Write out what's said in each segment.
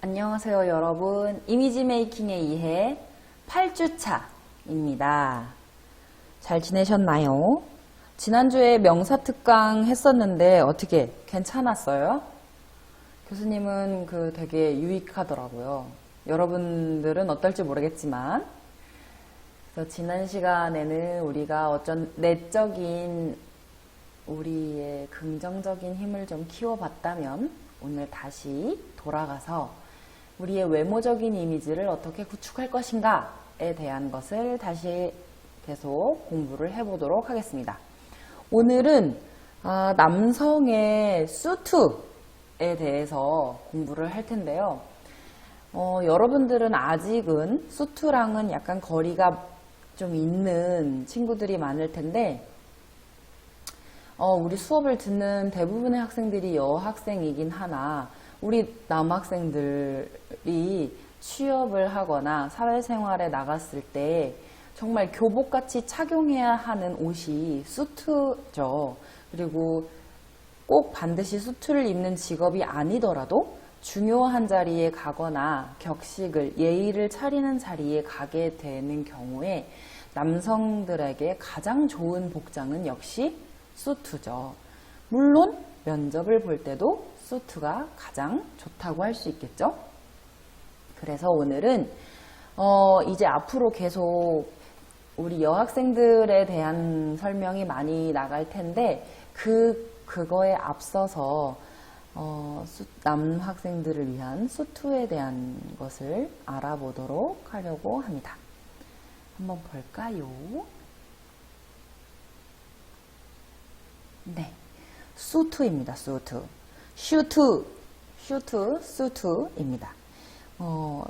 안녕하세요 여러분. 이미지 메이킹의 이해 8주차입니다. 잘 지내셨나요? 지난주에 명사특강 했었는데 어떻게 괜찮았어요? 교수님은 되게 유익하더라고요. 여러분들은 어떨지 모르겠지만 그래서 지난 시간에는 우리가 어쩐 내적인 우리의 긍정적인 힘을 좀 키워봤다면 오늘 다시 돌아가서 우리의 외모적인 이미지를 어떻게 구축할 것인가에 대한 것을 다시 계속 공부를 해보도록 하겠습니다. 오늘은 남성의 수트에 대해서 공부를 할 텐데요. 여러분들은 아직은 수트랑은 약간 거리가 좀 있는 친구들이 많을 텐데 우리 수업을 듣는 대부분의 학생들이 여학생이긴 하나 우리 남학생들이 취업을 하거나 사회생활에 나갔을 때 정말 교복같이 착용해야 하는 옷이 수트죠. 그리고 꼭 반드시 수트를 입는 직업이 아니더라도 중요한 자리에 가거나 격식을, 예의를 차리는 자리에 가게 되는 경우에 남성들에게 가장 좋은 복장은 역시 수트죠. 물론 면접을 볼 때도 수트가 가장 좋다고 할 수 있겠죠. 그래서 오늘은 이제 앞으로 계속 우리 여학생들에 대한 설명이 많이 나갈 텐데 그거에 앞서서 남학생들을 위한 수트에 대한 것을 알아보도록 하려고 합니다. 한번 볼까요? 네, 수트입니다. 수트입니다.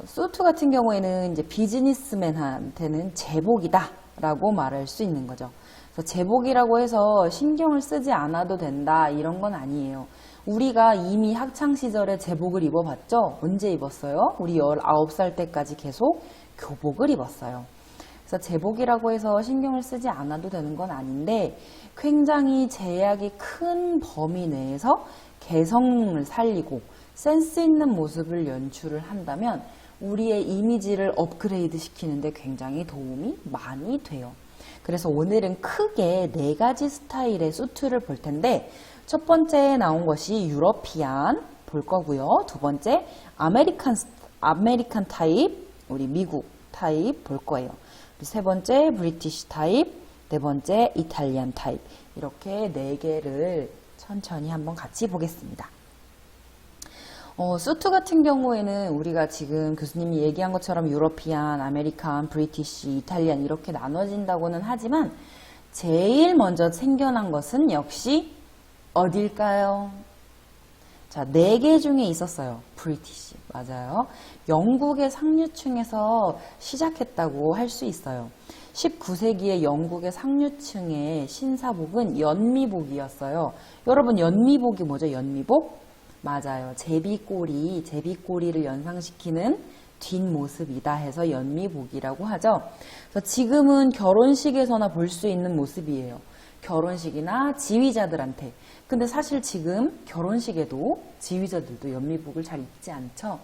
수트 같은 경우에는 이제 비즈니스맨한테는 제복이다 라고 말할 수 있는 거죠. 그래서 제복이라고 해서 신경을 쓰지 않아도 된다 이런 건 아니에요. 우리가 이미 학창시절에 제복을 입어봤죠? 언제 입었어요? 우리 19살 때까지 계속 교복을 입었어요. 그래서 제복이라고 해서 신경을 쓰지 않아도 되는 건 아닌데 굉장히 제약이 큰 범위 내에서 개성을 살리고 센스 있는 모습을 연출을 한다면 우리의 이미지를 업그레이드 시키는데 굉장히 도움이 많이 돼요. 그래서 오늘은 크게 4가지 스타일의 수트를 볼 텐데 첫 번째 나온 것이 유러피안 볼 거고요. 두 번째 아메리칸 타입, 우리 미국 타입 볼 거예요. 세 번째 브리티시 타입, 네 번째 이탈리안 타입, 이렇게 4개를 천천히 한번 같이 보겠습니다. 수트 같은 경우에는 우리가 지금 교수님이 얘기한 것처럼 유러피안, 아메리칸, 브리티시, 이탈리안 이렇게 나눠진다고는 하지만 제일 먼저 생겨난 것은 역시 어딜까요? 자, 4개 중에 있었어요. 브리티시. 맞아요. 영국의 상류층에서 시작했다고 할 수 있어요. 19세기의 영국의 상류층의 신사복은 연미복이었어요. 여러분, 연미복이 뭐죠? 연미복? 맞아요. 제비꼬리를 연상시키는 뒷모습이다 해서 연미복이라고 하죠. 그래서 지금은 결혼식에서나 볼 수 있는 모습이에요. 결혼식이나 지휘자들한테. 근데 사실 지금 결혼식에도 지휘자들도 연미복을 잘 입지 않죠.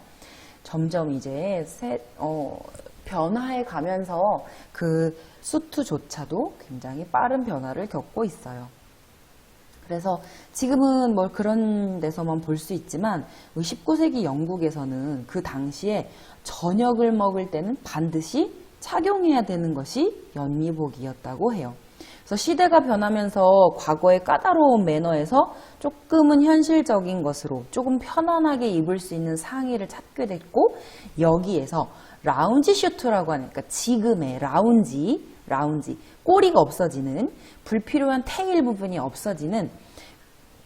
점점 이제 변화해 가면서 그 수트조차도 굉장히 빠른 변화를 겪고 있어요. 그래서 지금은 뭐 그런 데서만 볼 수 있지만 19세기 영국에서는 그 당시에 저녁을 먹을 때는 반드시 착용해야 되는 것이 연미복이었다고 해요. 그래서 시대가 변하면서 과거의 까다로운 매너에서 조금은 현실적인 것으로 조금 편안하게 입을 수 있는 상의를 찾게 됐고 여기에서 라운지 슈트라고 하니까 지금의 라운지 꼬리가 없어지는 불필요한 테일 부분이 없어지는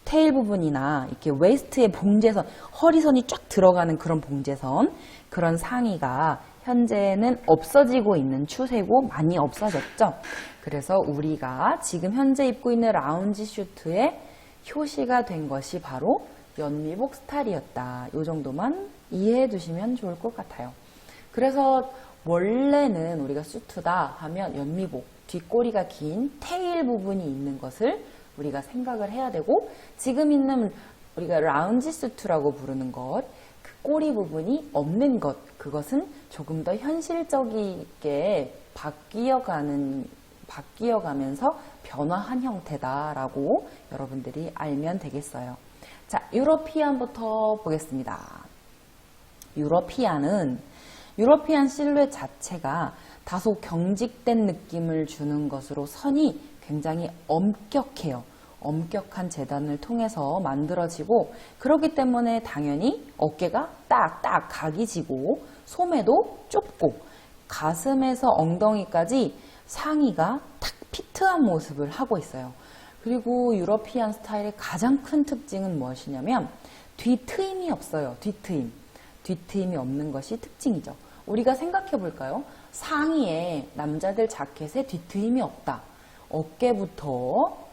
테일 부분이나 이렇게 웨이스트의 봉제선, 허리선이 쫙 들어가는 그런 봉제선 그런 상의가 현재는 없어지고 있는 추세고 많이 없어졌죠. 그래서 우리가 지금 현재 입고 있는 라운지 슈트의 효시가 된 것이 바로 연미복 스타일이었다. 이 정도만 이해해 두시면 좋을 것 같아요. 그래서 원래는 우리가 수트다 하면 연미복, 뒷꼬리가 긴 테일 부분이 있는 것을 우리가 생각을 해야 되고 지금 있는 우리가 라운지 수트라고 부르는 것 꼬리 부분이 없는 것, 그것은 조금 더 현실적이게 바뀌어가면서 변화한 형태다라고 여러분들이 알면 되겠어요. 자, 유러피안부터 보겠습니다. 유러피안 실루엣 자체가 다소 경직된 느낌을 주는 것으로 선이 굉장히 엄격해요. 엄격한 재단을 통해서 만들어지고, 그렇기 때문에 당연히 어깨가 딱딱 각이 지고 소매도 좁고 가슴에서 엉덩이까지 상의가 탁 피트한 모습을 하고 있어요. 그리고 유러피안 스타일의 가장 큰 특징은 무엇이냐면 뒤트임이 없어요. 뒤트임이 없는 것이 특징이죠. 우리가 생각해 볼까요? 상의에 남자들 자켓에 뒤트임이 없다. 어깨부터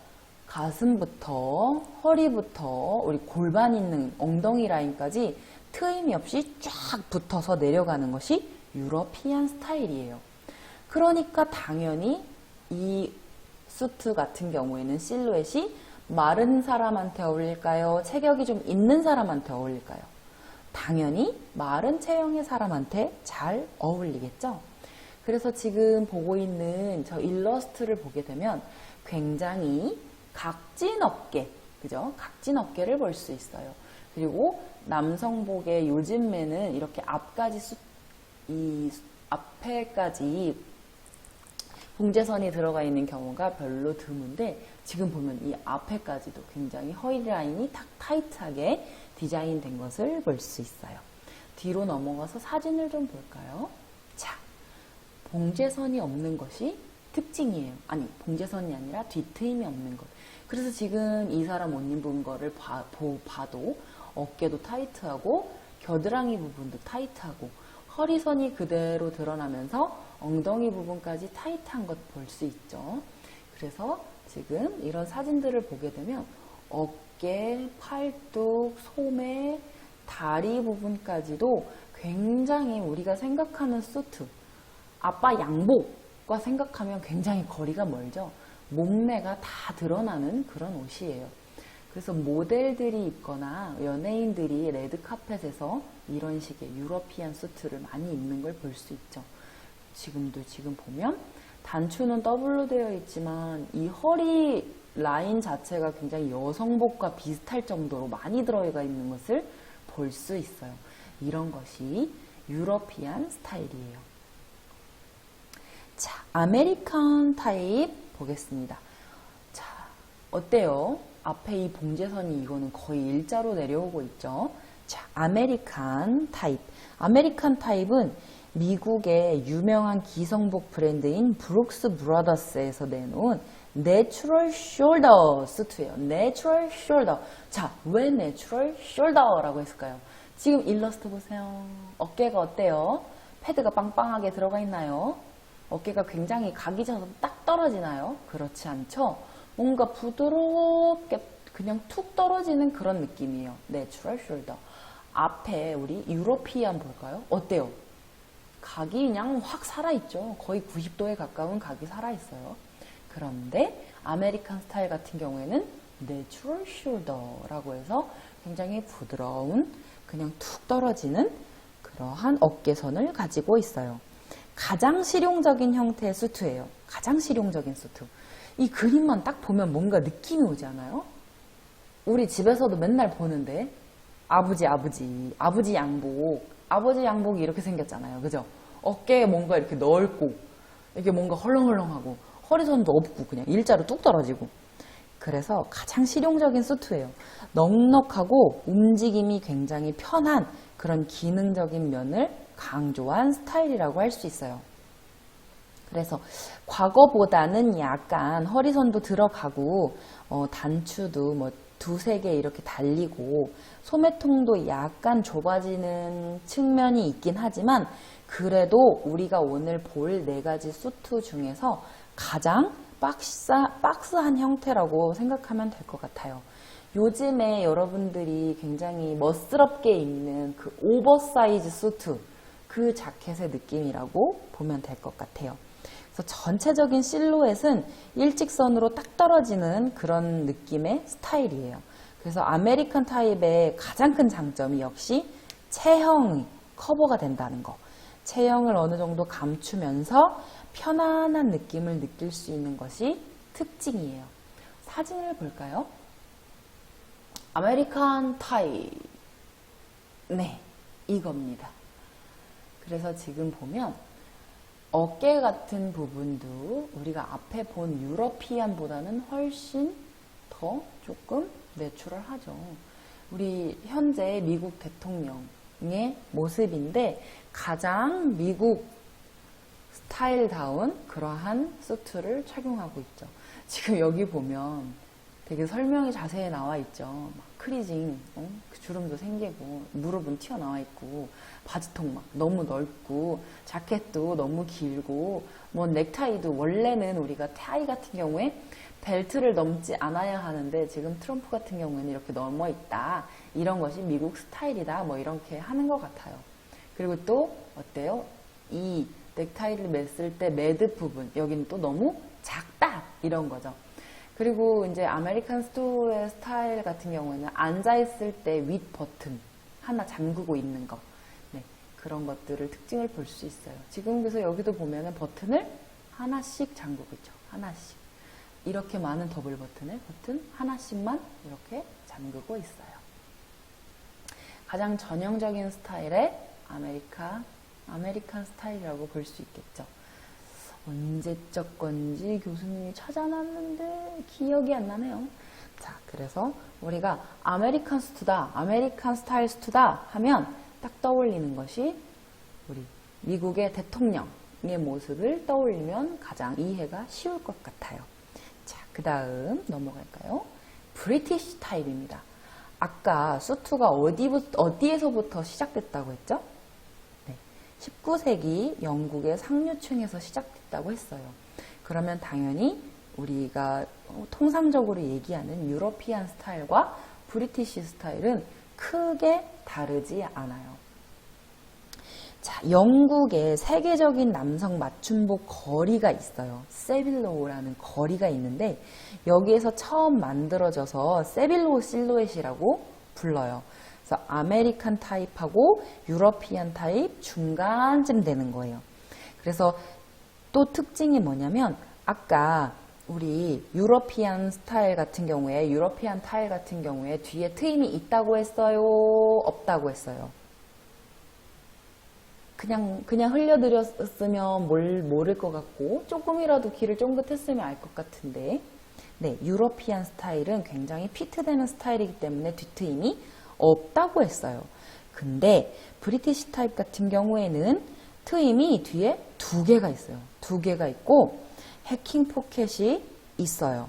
가슴부터 허리부터 우리 골반 있는 엉덩이 라인까지 트임이 없이 쫙 붙어서 내려가는 것이 유러피안 스타일이에요. 그러니까 당연히 이 수트 같은 경우에는 실루엣이 마른 사람한테 어울릴까요? 체격이 좀 있는 사람한테 어울릴까요? 당연히 마른 체형의 사람한테 잘 어울리겠죠? 그래서 지금 보고 있는 저 일러스트를 보게 되면 굉장히 각진 어깨, 그죠? 각진 어깨를 볼 수 있어요. 그리고 남성복의 요즘에는 이렇게 이 앞에까지 봉제선이 들어가 있는 경우가 별로 드문데, 지금 보면 이 앞에까지도 굉장히 허리 라인이 탁 타이트하게 디자인된 것을 볼 수 있어요. 뒤로 넘어가서 사진을 좀 볼까요? 자, 봉제선이 없는 것이 특징이에요. 아니, 봉제선이 아니라 뒤트임이 없는 것. 그래서 지금 이 사람 옷 입은 거를 봐도 어깨도 타이트하고 겨드랑이 부분도 타이트하고 허리선이 그대로 드러나면서 엉덩이 부분까지 타이트한 것 볼 수 있죠. 그래서 지금 이런 사진들을 보게 되면 어깨, 팔뚝, 소매, 다리 부분까지도 굉장히 우리가 생각하는 수트, 아빠 양복과 생각하면 굉장히 거리가 멀죠. 몸매가 다 드러나는 그런 옷이에요. 그래서 모델들이 입거나 연예인들이 레드카펫에서 이런 식의 유러피안 수트를 많이 입는 걸 볼 수 있죠. 지금 보면 단추는 더블로 되어 있지만 이 허리 라인 자체가 굉장히 여성복과 비슷할 정도로 많이 들어가 있는 것을 볼 수 있어요. 이런 것이 유러피안 스타일이에요. 자, 아메리칸 타입 보겠습니다. 자, 어때요? 앞에 이 봉제선이 이거는 거의 일자로 내려오고 있죠. 자, 아메리칸 타입. 아메리칸 타입은 미국의 유명한 기성복 브랜드인 브룩스 브라더스에서 내놓은 내추럴 숄더 수트예요. 내추럴 숄더. 자, 왜 내추럴 숄더라고 했을까요? 지금 일러스트 보세요. 어깨가 어때요? 패드가 빵빵하게 들어가 있나요? 어깨가 굉장히 각이 져서 딱 떨어지나요? 그렇지 않죠? 뭔가 부드럽게 그냥 툭 떨어지는 그런 느낌이에요. 내추럴 숄더. 앞에 우리 유러피안 볼까요? 어때요? 각이 그냥 확 살아있죠. 거의 90도에 가까운 각이 살아있어요. 그런데 아메리칸 스타일 같은 경우에는 내추럴 숄더라고 해서 굉장히 부드러운 그냥 툭 떨어지는 그러한 어깨선을 가지고 있어요. 가장 실용적인 형태의 수트예요. 가장 실용적인 수트. 이 그림만 딱 보면 뭔가 느낌이 오지 않아요? 우리 집에서도 맨날 보는데 아버지 양복이 이렇게 생겼잖아요. 그죠? 어깨에 뭔가 이렇게 넓고 이게 뭔가 헐렁헐렁하고 허리선도 없고 그냥 일자로 뚝 떨어지고. 그래서 가장 실용적인 수트예요. 넉넉하고 움직임이 굉장히 편한 그런 기능적인 면을 강조한 스타일이라고 할 수 있어요. 그래서 과거보다는 약간 허리선도 들어가고 단추도 뭐 두세 개 이렇게 달리고 소매통도 약간 좁아지는 측면이 있긴 하지만 그래도 우리가 오늘 볼 4가지 수트 중에서 가장 박스한 형태라고 생각하면 될 것 같아요. 요즘에 여러분들이 굉장히 멋스럽게 입는 그 오버사이즈 수트, 그 자켓의 느낌이라고 보면 될 것 같아요. 그래서 전체적인 실루엣은 일직선으로 딱 떨어지는 그런 느낌의 스타일이에요. 그래서 아메리칸 타입의 가장 큰 장점이 역시 체형이 커버가 된다는 거. 체형을 어느 정도 감추면서 편안한 느낌을 느낄 수 있는 것이 특징이에요. 사진을 볼까요? 아메리칸 타이. 네, 이겁니다. 그래서 지금 보면 어깨 같은 부분도 우리가 앞에 본 유러피안보다는 훨씬 더 조금 내추럴하죠. 우리 현재 미국 대통령의 모습인데 가장 미국 스타일다운 그러한 수트를 착용하고 있죠. 지금 여기 보면 되게 설명이 자세히 나와 있죠. 막 크리징, 그 주름도 생기고 무릎은 튀어나와 있고 바지통 막 너무 넓고 자켓도 너무 길고 뭐 넥타이도 원래는 우리가 타이 같은 경우에 벨트를 넘지 않아야 하는데 지금 트럼프 같은 경우에는 이렇게 넘어 있다. 이런 것이 미국 스타일이다. 뭐 이렇게 하는 것 같아요. 그리고 또 어때요? 이 넥타이를 맸을 때 매듭 부분 여기는 또 너무 작다. 이런 거죠. 그리고 이제 아메리칸 스토어의 스타일 같은 경우에는 앉아있을 때 윗 버튼 하나 잠그고 있는 거. 네, 그런 것들을 특징을 볼 수 있어요. 지금 그래서 여기도 보면은 버튼을 하나씩 잠그고 있죠. 하나씩. 이렇게 많은 더블 버튼을 버튼 하나씩만 이렇게 잠그고 있어요. 가장 전형적인 스타일의 아메리칸 스타일이라고 볼 수 있겠죠. 언제적 건지 교수님이 찾아놨는데 기억이 안 나네요. 자, 그래서 우리가 아메리칸 수트다, 아메리칸 스타일 수트다 하면 딱 떠올리는 것이 우리 미국의 대통령의 모습을 떠올리면 가장 이해가 쉬울 것 같아요. 자, 그 다음 넘어갈까요? 브리티시 스타일입니다. 아까 수트가 어디에서부터 시작됐다고 했죠? 19세기 영국의 상류층에서 시작됐다고 했어요. 그러면 당연히 우리가 통상적으로 얘기하는 유러피안 스타일과 브리티시 스타일은 크게 다르지 않아요. 자, 영국의 세계적인 남성 맞춤복 거리가 있어요. 세빌로우라는 거리가 있는데 여기에서 처음 만들어져서 세빌로우 실루엣이라고 불러요. 그래서 아메리칸 타입하고 유러피안 타입 중간쯤 되는 거예요. 그래서 또 특징이 뭐냐면 아까 우리 유러피안 타일 같은 경우에 뒤에 트임이 있다고 했어요? 없다고 했어요? 그냥 흘려드렸으면 모를 것 같고 조금이라도 귀를 쫑긋했으면 알 것 같은데 네, 유러피안 스타일은 굉장히 피트되는 스타일이기 때문에 뒷트임이 없다고 했어요. 근데 브리티시 타입 같은 경우에는 트임이 뒤에 2개가 있어요. 2개가 있고 해킹 포켓이 있어요.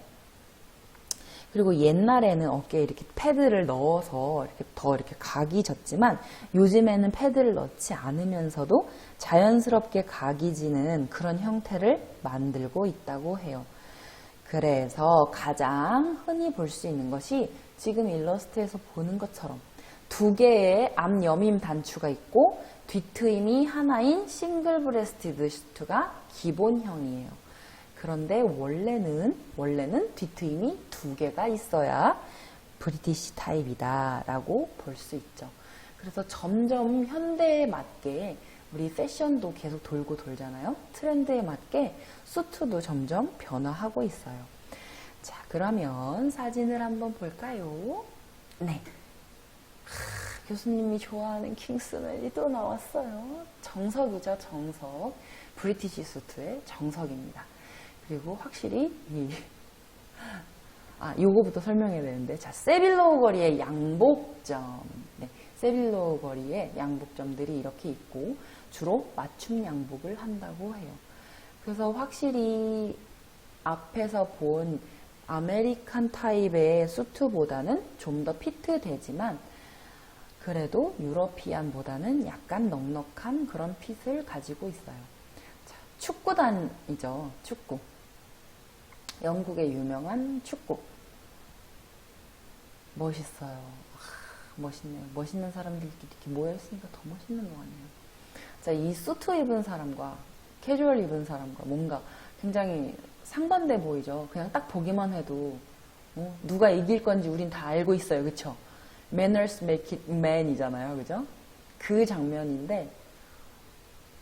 그리고 옛날에는 어깨에 이렇게 패드를 넣어서 이렇게 각이 졌지만 요즘에는 패드를 넣지 않으면서도 자연스럽게 각이 지는 그런 형태를 만들고 있다고 해요. 그래서 가장 흔히 볼 수 있는 것이 지금 일러스트에서 보는 것처럼 2개의 앞 여밈 단추가 있고 뒷트임이 하나인 싱글 브레스티드 슈트가 기본형이에요. 그런데 원래는 뒷트임이 2개가 있어야 브리티시 타입이다 라고 볼 수 있죠. 그래서 점점 현대에 맞게 우리 패션도 계속 돌고 돌잖아요. 트렌드에 맞게 수트도 점점 변화하고 있어요. 자, 그러면 사진을 한번 볼까요? 네. 교수님이 좋아하는 킹스맨이 또 나왔어요. 정석이죠, 정석. 브리티시 수트의 정석입니다. 그리고 확실히 요거부터 설명해야 되는데, 자, 세빌로우 거리의 양복점. 네, 세빌로우 거리의 양복점들이 이렇게 있고 주로 맞춤 양복을 한다고 해요. 그래서 확실히 앞에서 본 아메리칸 타입의 수트보다는 좀 더 피트되지만 그래도 유러피안보다는 약간 넉넉한 그런 핏을 가지고 있어요. 자, 축구단이죠. 축구. 영국의 유명한 축구. 멋있어요. 멋있네요. 멋있는 사람들끼리 이렇게 모여있으니까 더 멋있는 것 같네요. 자, 이 수트 입은 사람과 캐주얼 입은 사람과 뭔가 굉장히 상반돼 보이죠. 그냥 딱 보기만 해도 누가 이길 건지 우린 다 알고 있어요. 그쵸? Manners make it man이잖아요. 그죠? 그 장면인데,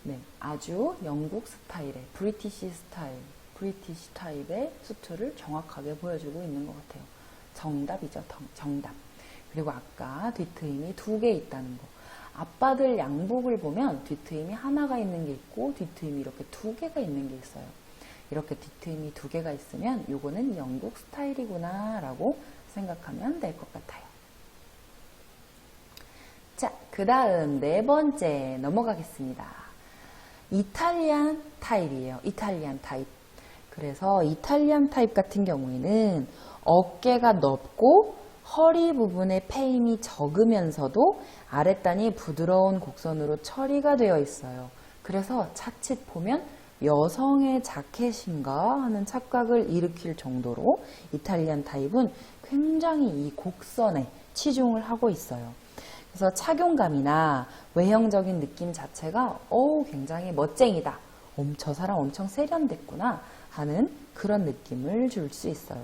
네, 아주 영국 스타일의, 브리티시 타입의 수트를 정확하게 보여주고 있는 것 같아요. 정답이죠, 정답. 그리고 아까 뒤트임이 2개 있다는 거. 아빠들 양복을 보면 뒤트임이 하나가 있는 게 있고 뒤트임이 이렇게 2개가 있는 게 있어요. 이렇게 뒤트임이 2개가 있으면 요거는 영국 스타일이구나 라고 생각하면 될 것 같아요. 자, 그 다음 4번째 넘어가겠습니다. 이탈리안 타입이에요. 이탈리안 타입. 그래서 이탈리안 타입 같은 경우에는 어깨가 넓고 허리 부분에 페임이 적으면서도 아랫단이 부드러운 곡선으로 처리가 되어 있어요. 그래서 자칫 보면 여성의 자켓인가 하는 착각을 일으킬 정도로 이탈리안 타입은 굉장히 이 곡선에 치중을 하고 있어요. 그래서 착용감이나 외형적인 느낌 자체가 굉장히 멋쟁이다. 저 사람 엄청 세련됐구나 하는 그런 느낌을 줄 수 있어요.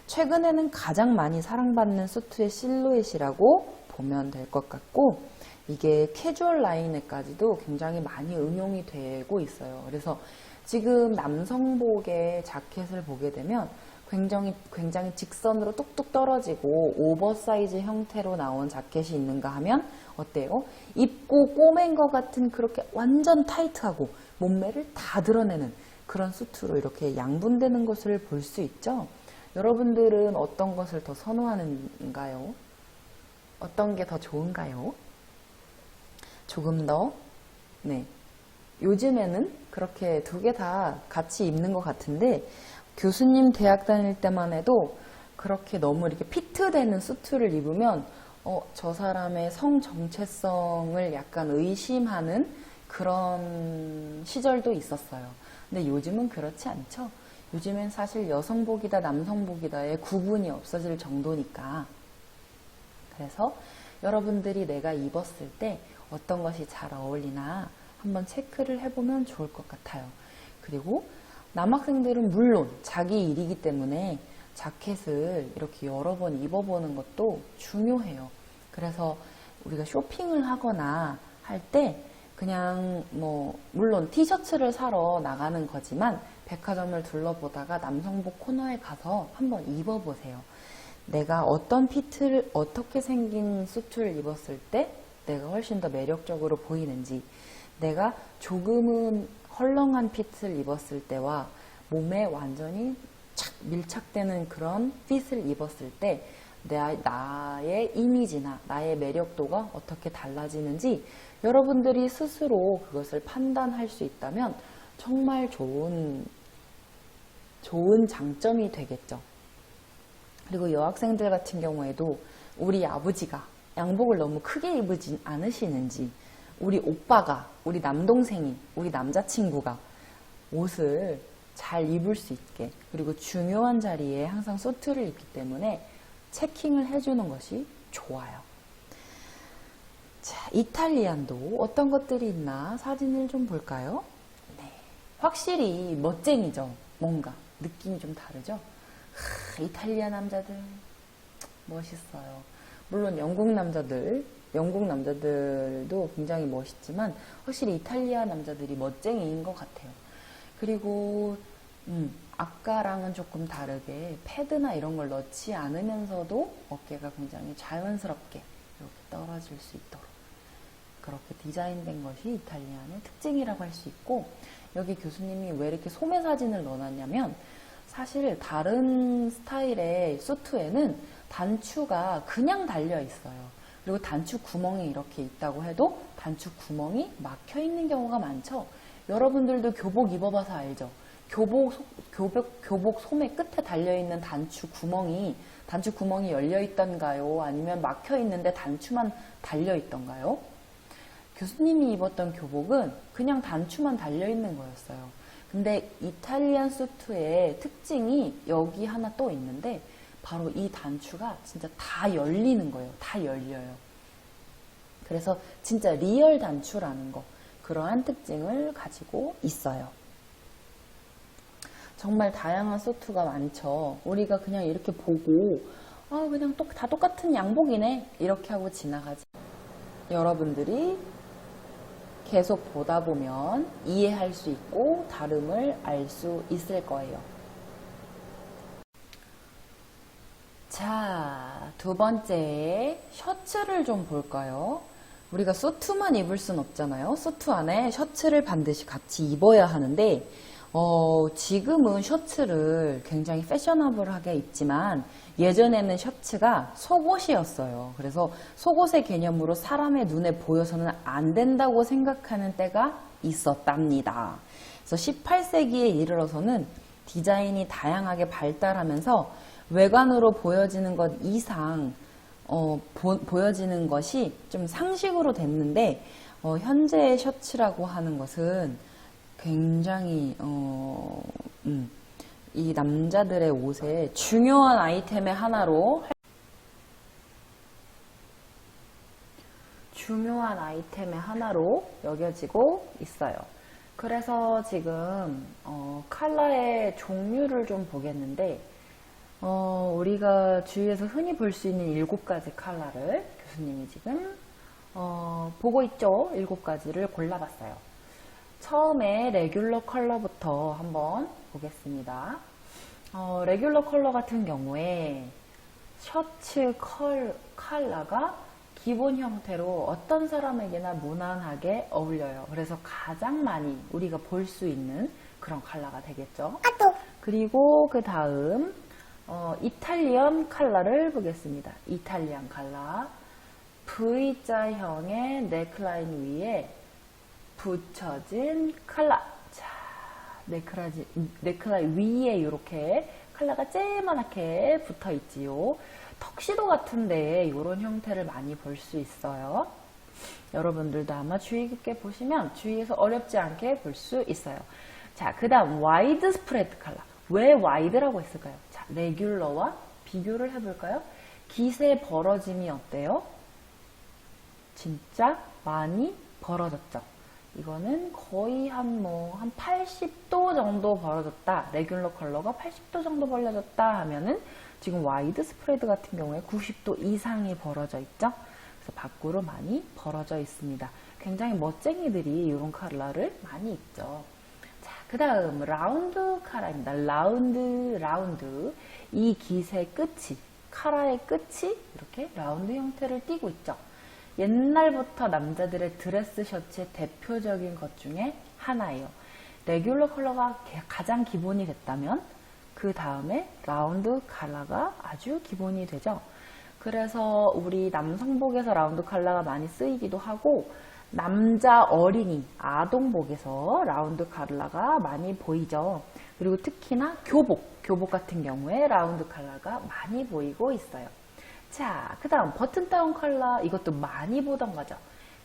최근에는 가장 많이 사랑받는 수트의 실루엣이라고 보면 될 것 같고, 이게 캐주얼 라인에까지도 굉장히 많이 응용이 되고 있어요. 그래서 지금 남성복의 자켓을 보게 되면 굉장히 직선으로 뚝뚝 떨어지고 오버사이즈 형태로 나온 자켓이 있는가 하면 어때요? 입고 꼬맨 것 같은 그렇게 완전 타이트하고 몸매를 다 드러내는 그런 수트로 이렇게 양분되는 것을 볼 수 있죠. 여러분들은 어떤 것을 더 선호하는가요? 어떤 게 더 좋은가요? 조금 더, 네. 요즘에는 그렇게 2개 다 같이 입는 것 같은데, 교수님 대학 다닐 때만 해도 그렇게 너무 이렇게 피트되는 수트를 입으면, 저 사람의 성 정체성을 약간 의심하는 그런 시절도 있었어요. 근데 요즘은 그렇지 않죠. 요즘엔 사실 여성복이다 남성복이다의 구분이 없어질 정도니까. 그래서 여러분들이 내가 입었을 때 어떤 것이 잘 어울리나 한번 체크를 해보면 좋을 것 같아요. 그리고 남학생들은 물론 자기 일이기 때문에 자켓을 이렇게 여러 번 입어보는 것도 중요해요. 그래서 우리가 쇼핑을 하거나 할 때 그냥 물론 티셔츠를 사러 나가는 거지만 백화점을 둘러보다가 남성복 코너에 가서 한번 입어보세요. 내가 어떤 핏을 어떻게 생긴 수트를 입었을 때 내가 훨씬 더 매력적으로 보이는지, 내가 조금은 헐렁한 핏을 입었을 때와 몸에 완전히 착 밀착되는 그런 핏을 입었을 때 나의 이미지나 나의 매력도가 어떻게 달라지는지 여러분들이 스스로 그것을 판단할 수 있다면 정말 좋은 장점이 되겠죠. 그리고 여학생들 같은 경우에도 우리 아버지가 양복을 너무 크게 입지 않으시는지, 우리 오빠가, 우리 남동생이, 우리 남자친구가 옷을 잘 입을 수 있게, 그리고 중요한 자리에 항상 수트를 입기 때문에 체킹을 해주는 것이 좋아요. 자, 이탈리안도 어떤 것들이 있나 사진을 좀 볼까요? 네, 확실히 멋쟁이죠. 뭔가 느낌이 좀 다르죠. 이탈리아 남자들 멋있어요. 물론 영국 남자들도 굉장히 멋있지만 확실히 이탈리아 남자들이 멋쟁이인 것 같아요. 그리고 아까랑은 조금 다르게 패드나 이런 걸 넣지 않으면서도 어깨가 굉장히 자연스럽게 이렇게 떨어질 수 있도록 그렇게 디자인된 것이 이탈리안의 특징이라고 할 수 있고, 여기 교수님이 왜 이렇게 소매 사진을 넣어놨냐면 사실 다른 스타일의 수트에는 단추가 그냥 달려 있어요. 그리고 단추 구멍이 이렇게 있다고 해도 단추 구멍이 막혀 있는 경우가 많죠. 여러분들도 교복 입어봐서 알죠. 교복 소매 끝에 달려있는 단추 구멍이 열려있던가요? 아니면 막혀 있는데 단추만 달려있던가요? 교수님이 입었던 교복은 그냥 단추만 달려있는 거였어요. 근데 이탈리안 수트의 특징이 여기 하나 또 있는데 바로 이 단추가 진짜 다 열리는 거예요. 다 열려요. 그래서 진짜 리얼 단추라는 거, 그러한 특징을 가지고 있어요. 정말 다양한 수트가 많죠. 우리가 그냥 이렇게 보고 그냥 다 똑같은 양복이네 이렇게 하고 지나가지. 여러분들이 계속 보다 보면 이해할 수 있고 다름을 알 수 있을 거예요. 자, 두 번째 셔츠를 좀 볼까요? 우리가 수트만 입을 순 없잖아요. 수트 안에 셔츠를 반드시 같이 입어야 하는데 지금은 셔츠를 굉장히 패셔너블하게 입지만 예전에는 셔츠가 속옷이었어요. 그래서 속옷의 개념으로 사람의 눈에 보여서는 안 된다고 생각하는 때가 있었답니다. 그래서 18세기에 이르러서는 디자인이 다양하게 발달하면서 외관으로 보여지는 것 이상 보여지는 것이 좀 상식으로 됐는데 현재의 셔츠라고 하는 것은 굉장히 이 남자들의 옷의 중요한 아이템의 하나로 여겨지고 있어요. 그래서 지금 컬러의 종류를 좀 보겠는데 우리가 주위에서 흔히 볼 수 있는 7가지 컬러를 교수님이 지금 보고 있죠. 7가지를 골라봤어요. 처음에 레귤러 컬러부터 한번 보겠습니다. 레귤러 컬러 같은 경우에 셔츠 컬러가 기본 형태로 어떤 사람에게나 무난하게 어울려요. 그래서 가장 많이 우리가 볼 수 있는 그런 컬러가 되겠죠. 그리고 그 다음 이탈리안 컬러를 보겠습니다. 이탈리안 컬러. V자형의 넥라인 위에 붙여진 컬러. 자, 넥라인 위에 이렇게 컬러가 쬐만하게 붙어 있지요. 턱시도 같은데 이런 형태를 많이 볼 수 있어요. 여러분들도 아마 주의 깊게 보시면 주위에서 어렵지 않게 볼 수 있어요. 자, 그 다음 와이드 스프레드 컬러. 왜 와이드라고 했을까요? 자, 레귤러와 비교를 해볼까요? 깃의 벌어짐이 어때요? 진짜 많이 벌어졌죠. 이거는 거의 한 80도 정도 벌어졌다. 레귤러 컬러가 80도 정도 벌어졌다 하면은 지금 와이드 스프레드 같은 경우에 90도 이상이 벌어져 있죠. 그래서 밖으로 많이 벌어져 있습니다. 굉장히 멋쟁이들이 이런 컬러를 많이 입죠. 자, 그 다음 라운드 컬러입니다. 라운드. 이 깃의 끝이, 컬러의 끝이 이렇게 라운드 형태를 띠고 있죠. 옛날부터 남자들의 드레스 셔츠의 대표적인 것 중에 하나예요. 레귤러 컬러가 가장 기본이 됐다면 그 다음에 라운드 컬러가 아주 기본이 되죠. 그래서 우리 남성복에서 라운드 컬러가 많이 쓰이기도 하고 남자 어린이 아동복에서 라운드 컬러가 많이 보이죠. 그리고 특히나 교복 같은 경우에 라운드 컬러가 많이 보이고 있어요. 자, 그 다음 버튼 다운 컬러, 이것도 많이 보던 거죠.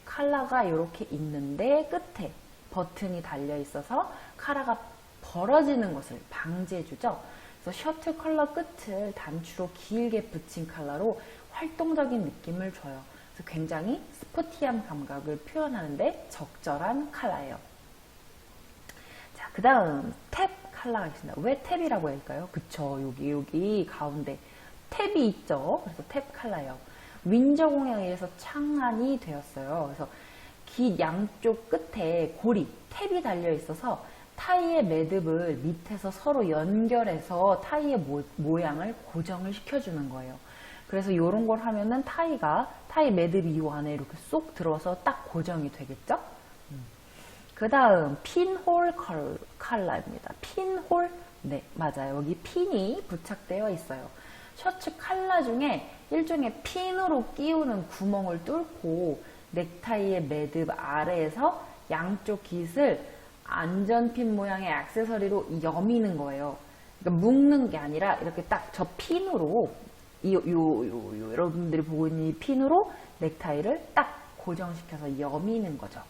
컬러가 이렇게 있는데 끝에 버튼이 달려 있어서 컬러가 벌어지는 것을 방지해주죠. 그래서 셔츠 컬러 끝을 단추로 길게 붙인 컬러로 활동적인 느낌을 줘요. 그래서 굉장히 스포티한 감각을 표현하는데 적절한 컬러예요. 자, 그 다음 탭 컬러가 있습니다. 왜 탭이라고 할까요? 그쵸, 여기 가운데 탭이 있죠. 그래서 탭 컬러예요. 윈저 공양에 의해서 창안이 되었어요. 그래서 깃 양쪽 끝에 고리, 탭이 달려 있어서 타이의 매듭을 밑에서 서로 연결해서 타이의 모양을 고정을 시켜주는 거예요. 그래서 이런 걸 하면은 타이 매듭이 이 안에 이렇게 쏙 들어와서 딱 고정이 되겠죠? 그 다음 핀홀 컬러입니다. 핀홀, 네, 맞아요. 여기 핀이 부착되어 있어요. 셔츠 컬러 중에 일종의 핀으로 끼우는 구멍을 뚫고 넥타이의 매듭 아래에서 양쪽 깃을 안전핀 모양의 액세서리로 여미는 거예요. 그러니까 묶는 게 아니라 이렇게 딱 저 핀으로 여러분들이 보고 있는 이 핀으로 넥타이를 딱 고정시켜서 여미는 거죠.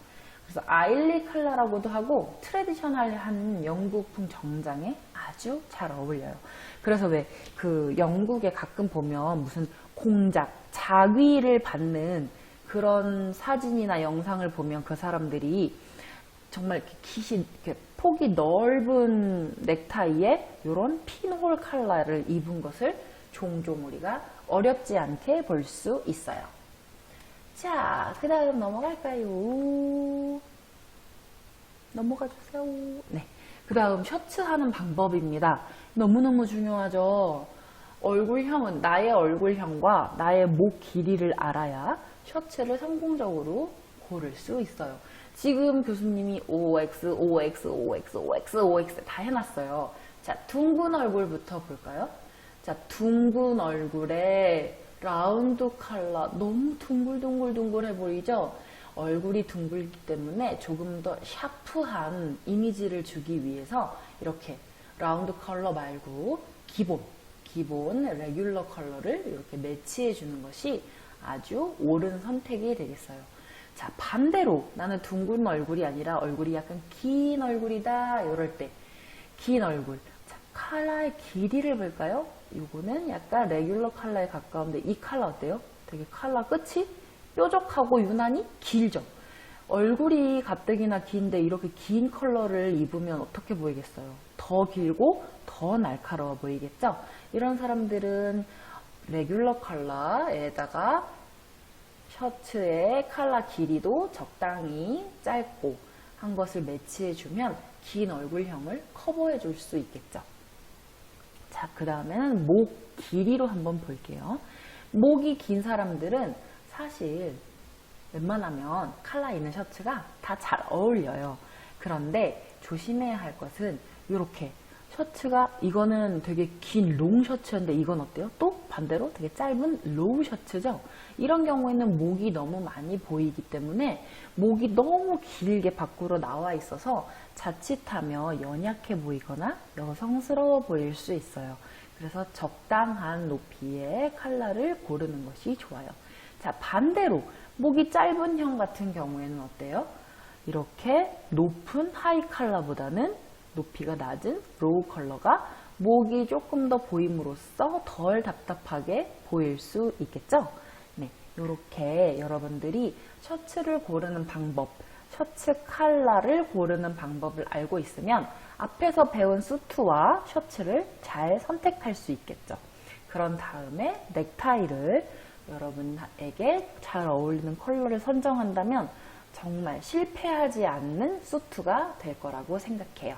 그래서 아일리 컬러라고도 하고 트레디셔널한 영국풍 정장에 아주 잘 어울려요. 그래서 왜 그 영국에 가끔 보면 무슨 공작, 자귀를 받는 그런 사진이나 영상을 보면 그 사람들이 정말 이렇게 폭이 넓은 넥타이에 이런 핀홀 컬러를 입은 것을 종종 우리가 어렵지 않게 볼 수 있어요. 자, 그 다음 넘어갈까요? 넘어가 주세요. 네. 그 다음 셔츠 하는 방법입니다. 너무너무 중요하죠. 얼굴형은 나의 얼굴형과 나의 목 길이를 알아야 셔츠를 성공적으로 고를 수 있어요. 지금 교수님이 OX, OX, OX, OX, OX 다 해놨어요. 자, 둥근 얼굴부터 볼까요? 자, 둥근 얼굴에 라운드 컬러 너무 둥글둥글둥글해 보이죠? 얼굴이 둥글기 때문에 조금 더 샤프한 이미지를 주기 위해서 이렇게 라운드 컬러 말고 기본 레귤러 컬러를 이렇게 매치해 주는 것이 아주 옳은 선택이 되겠어요. 자, 반대로 나는 둥근 얼굴이 아니라 얼굴이 약간 긴 얼굴이다 이럴 때 긴 얼굴. 자, 컬러의 길이를 볼까요? 이거는 약간 레귤러 컬러에 가까운데 이 컬러 어때요? 되게 컬러 끝이 뾰족하고 유난히 길죠. 얼굴이 가뜩이나 긴데 이렇게 긴 컬러를 입으면 어떻게 보이겠어요? 더 길고 더 날카로워 보이겠죠? 이런 사람들은 레귤러 컬러에다가 셔츠의 컬러 길이도 적당히 짧고 한 것을 매치해주면 긴 얼굴형을 커버해 줄 수 있겠죠. 자, 그 다음에는 목 길이로 한번 볼게요. 목이 긴 사람들은 사실 웬만하면 컬러 있는 셔츠가 다 잘 어울려요. 그런데 조심해야 할 것은 이렇게 셔츠가 이거는 되게 긴 롱 셔츠인데 이건 어때요? 또 반대로 되게 짧은 로우 셔츠죠. 이런 경우에는 목이 너무 많이 보이기 때문에 목이 너무 길게 밖으로 나와 있어서 자칫하며 연약해 보이거나 여성스러워 보일 수 있어요. 그래서 적당한 높이의 컬러를 고르는 것이 좋아요. 자, 반대로 목이 짧은 형 같은 경우에는 어때요? 이렇게 높은 하이 컬러보다는 높이가 낮은 로우 컬러가 목이 조금 더 보임으로써 덜 답답하게 보일 수 있겠죠? 네, 이렇게 여러분들이 셔츠를 고르는 방법, 셔츠 컬러를 고르는 방법을 알고 있으면 앞에서 배운 수트와 셔츠를 잘 선택할 수 있겠죠. 그런 다음에 넥타이를 여러분에게 잘 어울리는 컬러를 선정한다면 정말 실패하지 않는 수트가 될 거라고 생각해요.